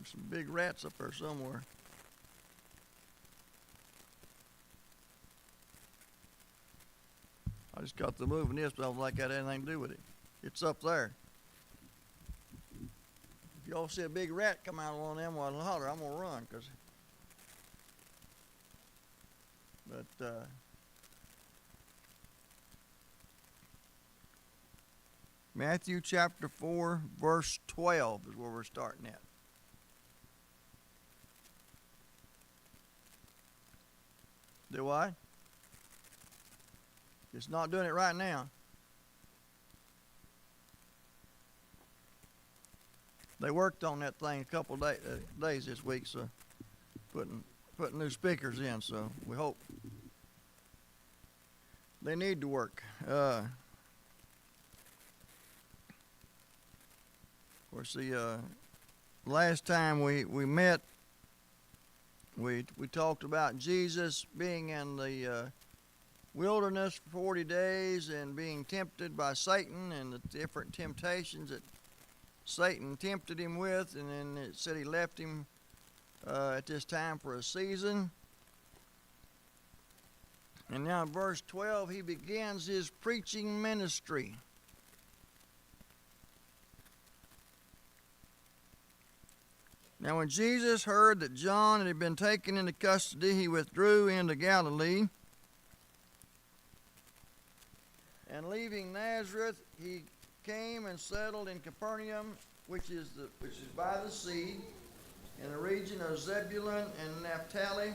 There's some big rats up there somewhere. I just got to moving this, but I don't like that had anything to do with it. It's up there. If y'all see a big rat come out of one of them while I holler, I'm gonna run, Matthew chapter 4, verse 12 is where we're starting at. Do what? It's not doing it right now. They worked on that thing a couple days this week, so putting new speakers in. So we hope they need to work. Of course, the last time we met, we talked about Jesus being in the wilderness for 40 days and being tempted by Satan and the different temptations that Satan tempted him with, and then it said he left him at this time for a season. And now in verse 12, he begins his preaching ministry. Now when Jesus heard that John had been taken into custody, he withdrew into Galilee. And leaving Nazareth, he came and settled in Capernaum, which is by the sea, in the region of Zebulun and Naphtali.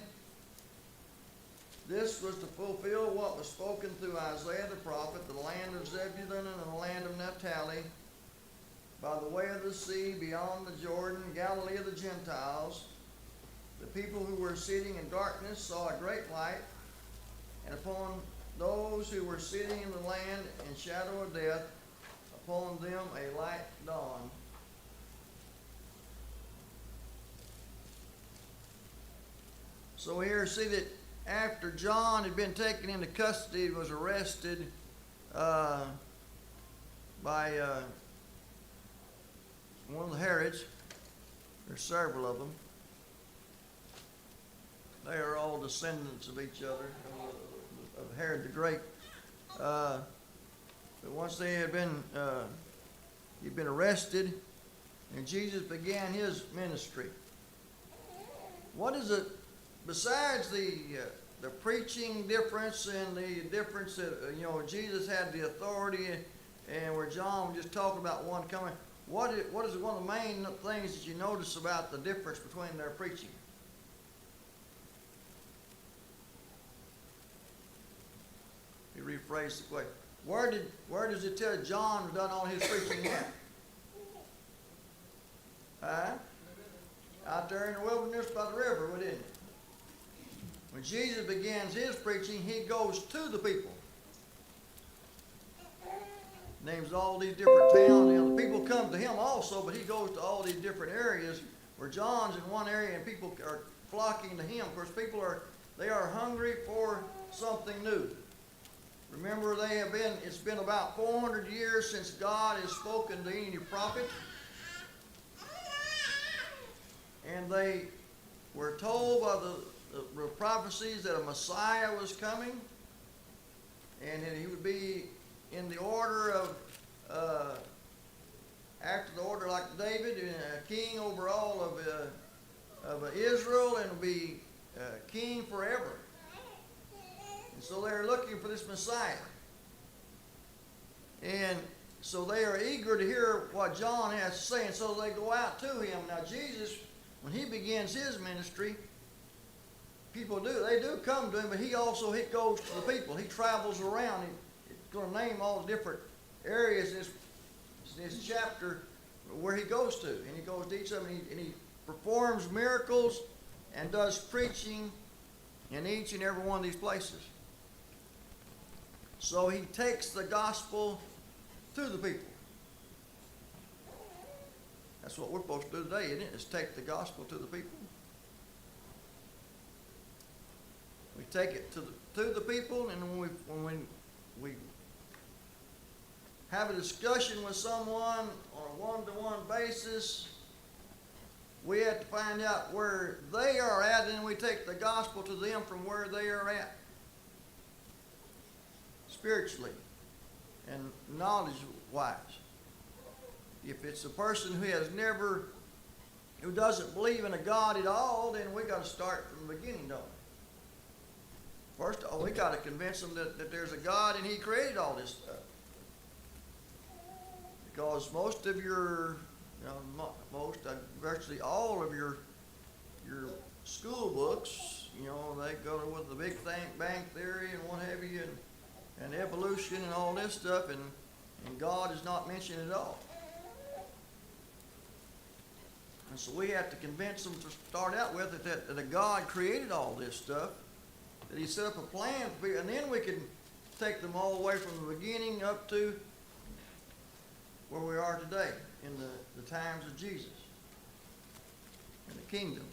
This was to fulfill what was spoken through Isaiah the prophet, the land of Zebulun and the land of Naphtali, by the way of the sea, beyond the Jordan, Galilee of the Gentiles. The people who were sitting in darkness saw a great light, and upon those who were sitting in the land in shadow of death, upon them a light dawned. So here see that after John had been taken into custody, he was arrested by one of the Herods. There's several of them. They are all descendants of each other, of Herod the Great. But once they had been, he'd been arrested, and Jesus began his ministry. What is it, besides the preaching difference and the difference that, Jesus had the authority, and where John was just talking about one coming, what is one of the main things that you notice about the difference between their preaching? He rephrased the question. Where does it tell John done all his preaching at? Out there in the wilderness by the river, didn't it? When Jesus begins his preaching, he goes to the people. Names all these different towns. The people come to him also, but he goes to all these different areas where John's in one area and people are flocking to him. Of course, people are hungry for something new. Remember, it's been about 400 years since God has spoken to any prophet. And they were told by the prophecies that a Messiah was coming, and that he would be in the order of, after the order like David, a king over all of Israel, and would be king forever. And so they're looking for this Messiah. And so they are eager to hear what John has to say, and so they go out to him. Now Jesus, when he begins his ministry, people they do come to him, but he goes to the people. He travels around. He's going to name all the different areas in this chapter where he goes to. And he goes to each of them, and he performs miracles and does preaching in each and every one of these places. So he takes the gospel to the people. That's what we're supposed to do today, isn't it? Is take the gospel to the people. We take it to the people, and when we have a discussion with someone on a one-to-one basis, we have to find out where they are at, and then we take the gospel to them from where they are at. Spiritually and knowledge-wise. If it's a person who doesn't believe in a God at all, then we got to start from the beginning, don't we? First of all, we got to convince them that there's a God and He created all this stuff. Because most of your, virtually all of your school books, they go with the Big Bang Theory and what have you, and evolution and all this stuff, and God is not mentioned at all. And so we have to convince them to start out with that a God created all this stuff, that He set up a plan, and then we can take them all the way from the beginning up to where we are today, in the times of Jesus, in the kingdom.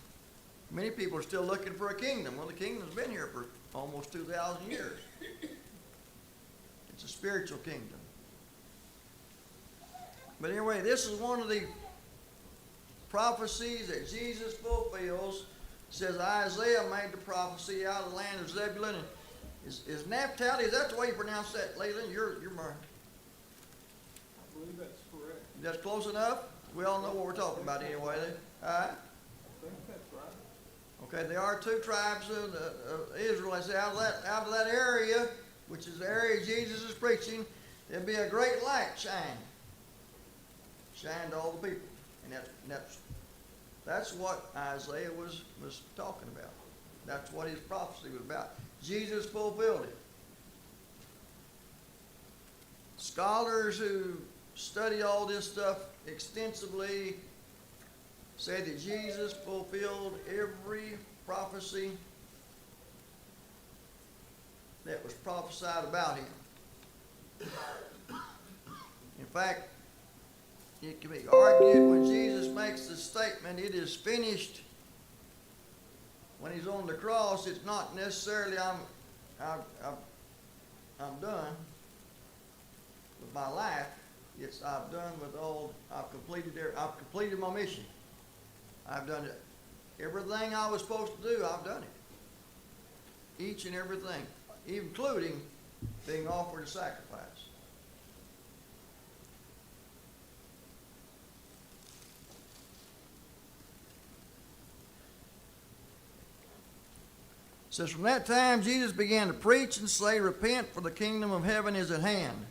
Many people are still looking for a kingdom. Well, the kingdom's been here for almost 2,000 years. It's a spiritual kingdom. But anyway, this is one of the prophecies that Jesus fulfills. It says Isaiah made the prophecy out of the land of Zebulun. Is Naphtali, is that the way you pronounce that, Leland? You're my... I believe that's correct. That's close enough? We all know what we're talking about anyway. All right? I think that's right. Okay, there are two tribes of Israel. I say out of that area, which is the area Jesus is preaching, there'll be a great light shine to all the people. And that's what Isaiah was talking about. That's what his prophecy was about. Jesus fulfilled it. Scholars who study all this stuff extensively say that Jesus fulfilled every prophecy that was prophesied about him. In fact, it can be argued when Jesus makes the statement, "It is finished." When he's on the cross, it's not necessarily I'm done with my life. It's I've done with all. I've completed my mission. I've done it. Everything I was supposed to do, I've done it. Each and everything, including being offered a sacrifice. It says, from that time Jesus began to preach and say, "Repent, for the kingdom of heaven is at hand."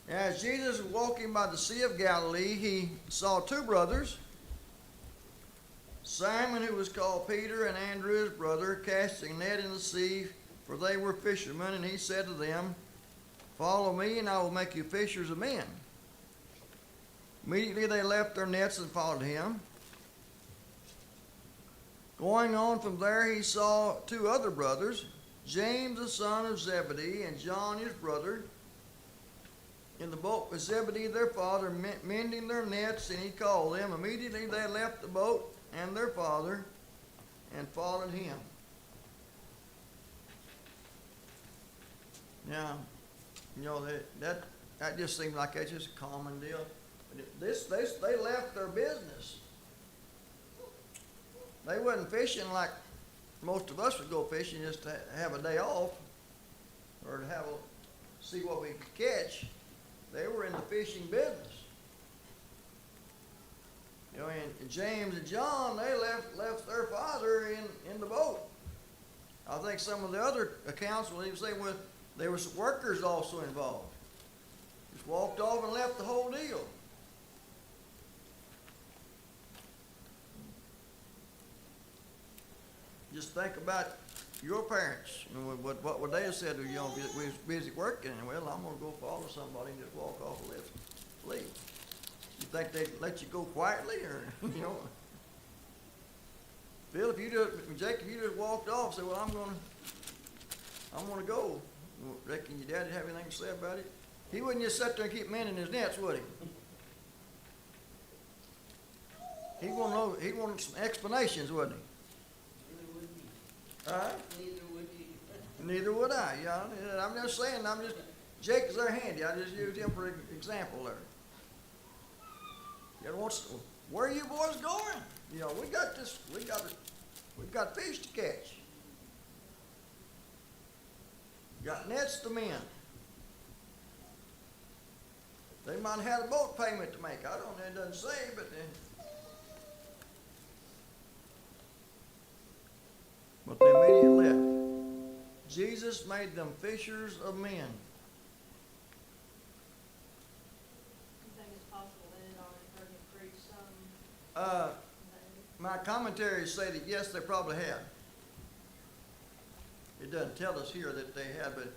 As Jesus was walking by the Sea of Galilee, he saw two brothers, Simon, who was called Peter, and Andrew his brother, casting a net in the sea, for they were fishermen. And he said to them, "Follow me, and I will make you fishers of men." Immediately they left their nets and followed him. Going on from there, he saw two other brothers, James the son of Zebedee and John his brother, in the boat with Zebedee their father, mending their nets, and he called them. Immediately they left the boat and their father and followed him. Now, that just seems like that's just a common deal. They left their business. They wasn't fishing like most of us would go fishing just to have a day off or to see what we could catch. They were in the fishing business. And James and John, they left their father in the boat. I think some of the other accounts will even say there was workers also involved. Just walked off and left the whole deal. Just think about your parents. What would they have said to you? We was busy working, and well, I'm going to go follow somebody and just walk off and leave. You think they'd let you go quietly, or Bill, Jake, if you just walked off, and said, "Well, I'm going to go," reckon your dad'd have anything to say about it? He wouldn't just sit there and keep mending his nets, would he? He'd want some explanations, wouldn't he? Neither would I. I'm just saying. Jake is there handy. I just used him for example there. You know, where are you boys going? You know, we got we've got fish to catch. Got nets to mend. They might have had a boat payment to make. I don't know, it doesn't say, but they immediately left. Jesus made them fishers of men. You think it's possible they had already heard him preach some? My commentaries say that yes, they probably had. It doesn't tell us here that they had, but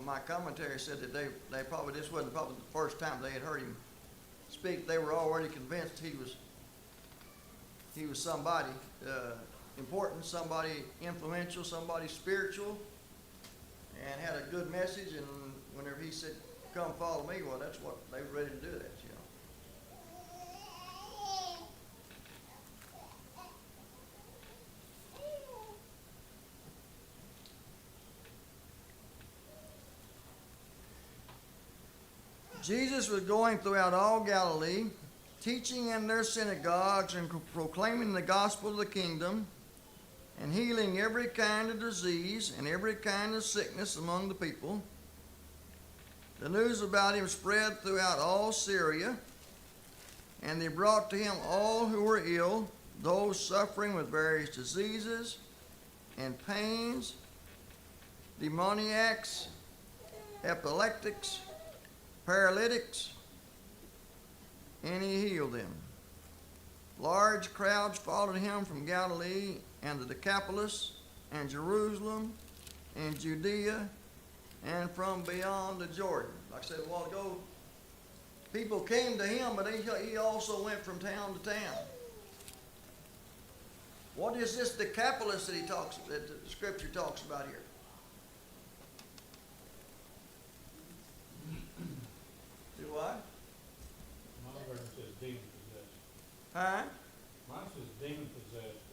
my commentary said that they probably, this wasn't probably the first time they had heard him speak. They were already convinced he was somebody important, somebody influential, somebody spiritual, and had a good message. And whenever he said, "Come follow me," well, that's what they were ready to do. That, you know. Jesus was going throughout all Galilee, teaching in their synagogues and proclaiming the gospel of the kingdom, and healing every kind of disease and every kind of sickness among the people. The news about him spread throughout all Syria, and they brought to him all who were ill, those suffering with various diseases and pains, demoniacs, epileptics, paralytics, and he healed them. Large crowds followed him from Galilee and the Decapolis and Jerusalem and Judea and from beyond the Jordan. Like I said a while ago, people came to him, but he also went from town to town. What is this Decapolis that the Scripture talks about here? Do what? My version says demon possessed. Huh? Mine says demon possessed.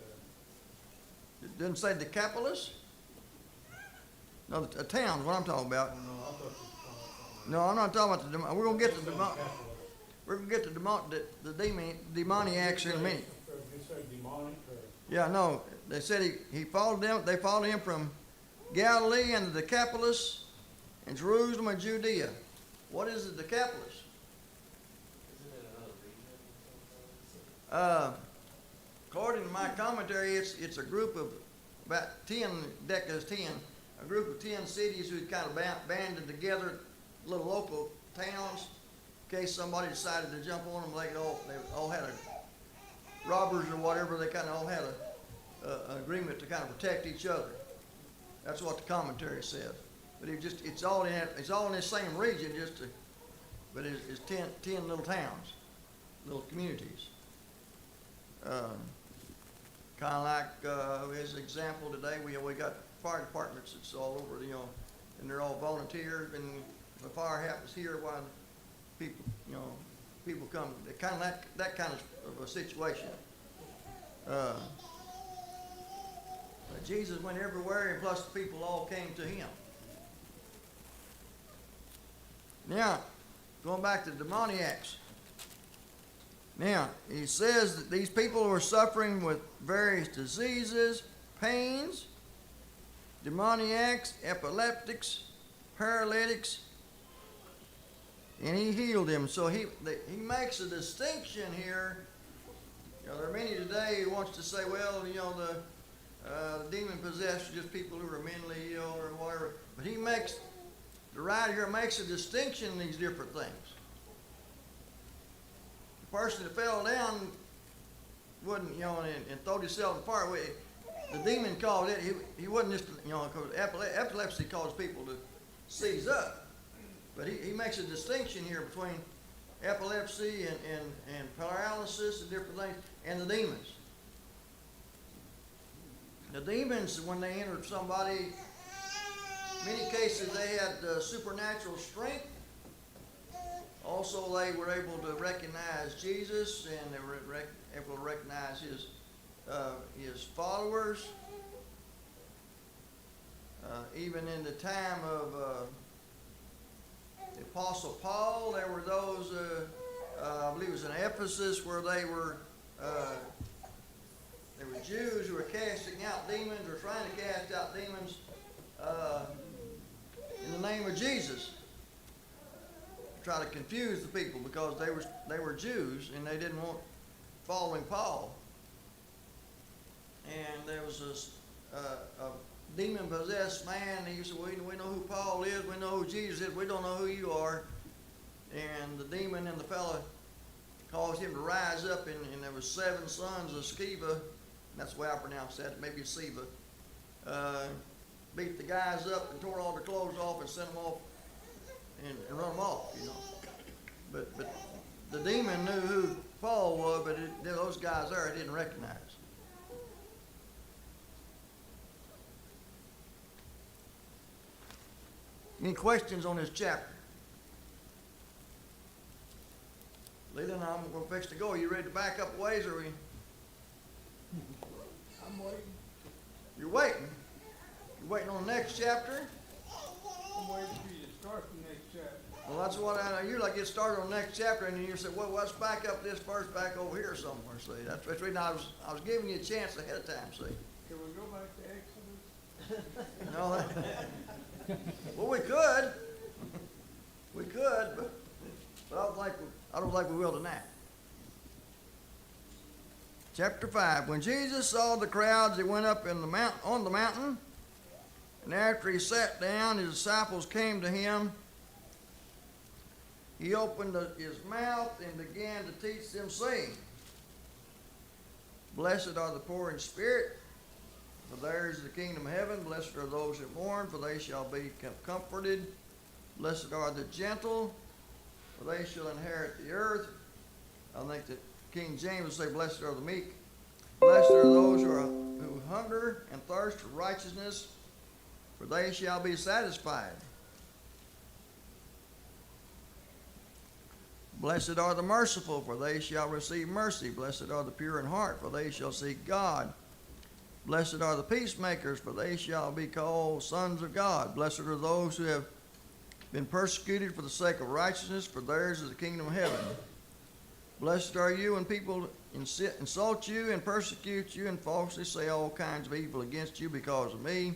It doesn't say Decapolis? No, a town is what I'm talking about. No, I thought it was No, I'm not talking about the demon. We're gonna get to the the demoniacs in a minute. You said demonic or? Yeah, no. They said he followed them. They followed him from Galilee and the Decapolis and Jerusalem and Judea. What is the Decapolis? Isn't it another region? According to my commentary, it's a group of about 10, Deca's 10, a group of 10 cities who kind of banded together, little local towns, in case somebody decided to jump on them. They all had robbers or whatever. They kind of all had an agreement to kind of protect each other. That's what the commentary said. But it's all in this same region, but it's 10 little towns, little communities. Kind of like as an example today, we got fire departments that's all over, and they're all volunteers. And if a fire happens here, why people come. Kind of that kind of a situation. But Jesus went everywhere, and plus the people all came to him. Now, going back to the demoniacs. Now, he says that these people were suffering with various diseases, pains, demoniacs, epileptics, paralytics, and he healed them. So he makes a distinction here. There are many today who wants to say, well, the demon possessed are just people who are mentally ill or whatever. But the writer here makes a distinction in these different things. The person that fell down wouldn't, and throw himself in the fire. The demon caused it. He wasn't just, because epilepsy caused people to seize up. But he makes a distinction here between epilepsy and paralysis and different things, and the demons. The demons, when they entered somebody, many cases they had supernatural strength. Also, they were able to recognize Jesus, and they were able to recognize his followers. Even in the time of the Apostle Paul, there were those I believe it was in Ephesus, where they were Jews who were casting out demons or trying to cast out demons in the name of Jesus. Try to confuse the people because they were Jews and they didn't want following Paul. And there was a demon-possessed man, and he said, we know who Paul is, we know who Jesus is, we don't know who you are. And the demon and the fellow caused him to rise up, and there was 7 sons of Sceva, and that's the way I pronounce that, maybe Sceva, beat the guys up and tore all their clothes off and sent them off and run them off, you know. But the demon knew who Paul was, but those guys there it didn't recognize. Any questions on this chapter? Leland, I'm going to fix to go. Are you ready to back up a ways, or are we? I'm waiting. You're waiting. You're waiting on the next chapter? I'm waiting for you to start the next chapter. Well, that's what I usually get started on the next chapter, and then you say, well, let's back up this verse back over here somewhere. See, that's the reason I was giving you a chance ahead of time. See, Can we go back to Exodus? you know, well, we could, but I don't think we will tonight. Chapter 5. When Jesus saw the crowds, he went up on the mountain, and after he sat down, his disciples came to him. He opened his mouth and began to teach them, saying, Blessed are the poor in spirit, for theirs is the kingdom of heaven. Blessed are those who mourn, for they shall be comforted. Blessed are the gentle, for they shall inherit the earth. I think that King James would say, Blessed are the meek. Blessed are those who hunger and thirst for righteousness, for they shall be satisfied. Blessed are the merciful, for they shall receive mercy. Blessed are the pure in heart, for they shall see God. Blessed are the peacemakers, for they shall be called sons of God. Blessed are those who have been persecuted for the sake of righteousness, for theirs is the kingdom of heaven. Blessed are you when people insult you and persecute you and falsely say all kinds of evil against you because of me.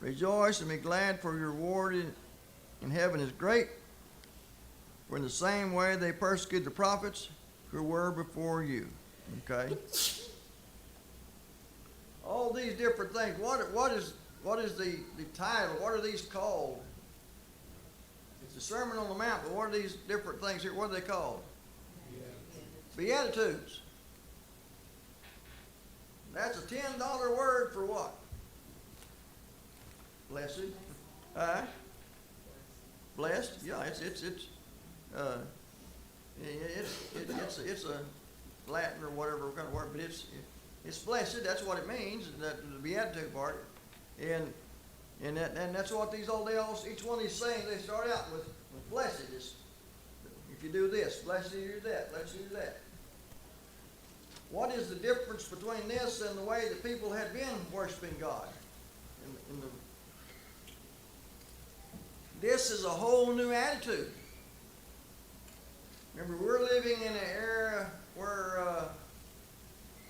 Rejoice and be glad, for your reward in heaven is great. For in the same way they persecuted the prophets who were before you. Okay? All these different things. What is the title? What are these called? It's the Sermon on the Mount, but what are these different things here? What are they called? Beatitudes. That's a $10 word for what? Blessed. Blessed. Yeah, it's a Latin or whatever kind of word, but it's blessed. That's what it means. The beatitude part, and that's what each one of these sayings they start out with blessed. If you do this, blessed you do that, blessed you do that. What is the difference between this and the way that people had been worshiping God? This is a whole new attitude. Remember, we're living in an era where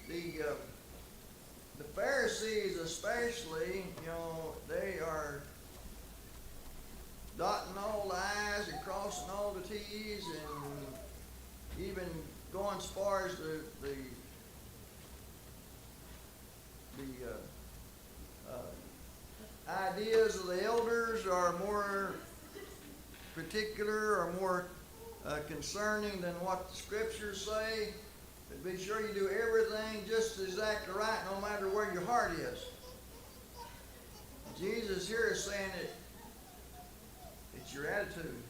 the Pharisees especially, they are dotting all the I's and crossing all the T's, and even going as far as the ideas of the elders are more particular or more concerning than what the scriptures say. But be sure you do everything just exactly right, no matter where your heart is. Jesus here is saying that it's your attitude,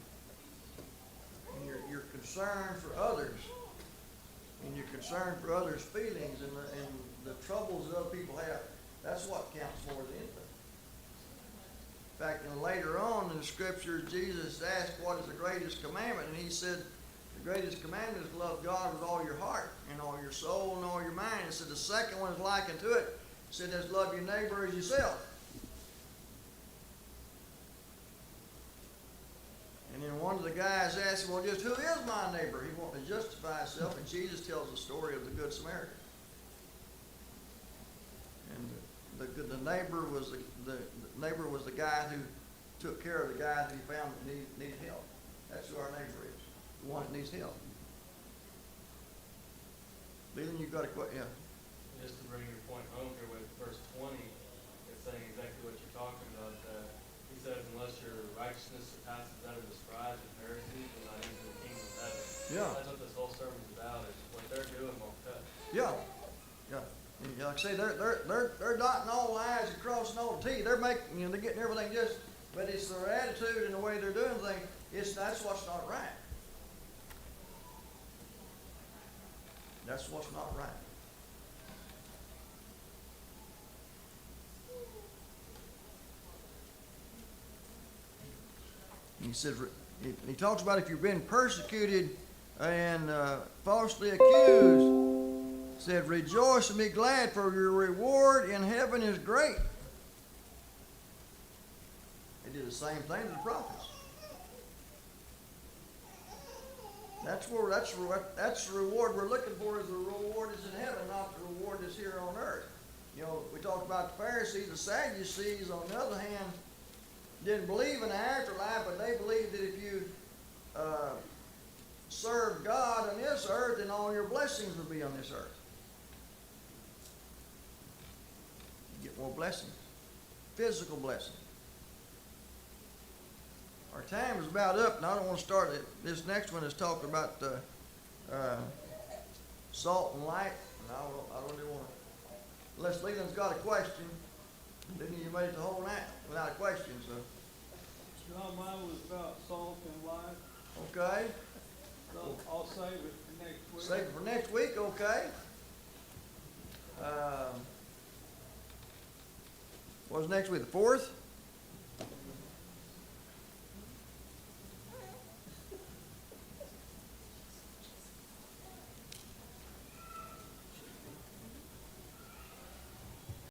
and your concern for others, and your concern for others' feelings and the troubles that other people have. That's what counts more than anything. In fact, later on in the scripture, Jesus asked what is the greatest commandment, and he said the greatest commandment is to love God with all your heart and all your soul and all your mind. He said the second one is likened to it. He said that's love your neighbor as yourself. And then one of of the guys asked him, well, just who is my neighbor? He wanted to justify himself, and Jesus tells the story of the Good Samaritan. And the neighbor was the neighbor was the guy who took care of the guy that he found that needed help. That's who our neighbor is, the one that needs help. Leland, you got a question? Yeah. Just to bring your point home here with verse 20, it's saying exactly what you're talking about. He says, unless your righteousness surpasses that of the scribes and Pharisees, you'll not enter the kingdom of heaven. Yeah. That's what this whole sermon's about, is what they're doing won't cut. Yeah, yeah. And like I say, they're dotting all the I's and crossing all the T's. They're making, they're getting everything just, but it's their attitude and the way they're doing things. That's what's not right. That's what's not right. He said, he talks about if you've been persecuted and falsely accused, said, rejoice and be glad, for your reward in heaven is great. They did the same thing to the prophets. That's the reward we're looking for. Is the reward is in heaven, not the reward that's here on earth. We talked about the Pharisees, the Sadducees, on the other hand, didn't believe in the afterlife, but they believed that if you serve God on this earth, then all your blessings will be on this earth. You get more blessings, physical blessings. Our time is about up, and I don't want to start it. This next one is talking about salt and light, and I don't really want to. Unless Leland's got a question, then you made it the whole night without a question. So, John, mine was about salt and light. okay, So I'll save it for next week. save it for next week. Okay. What's next week? The 4th?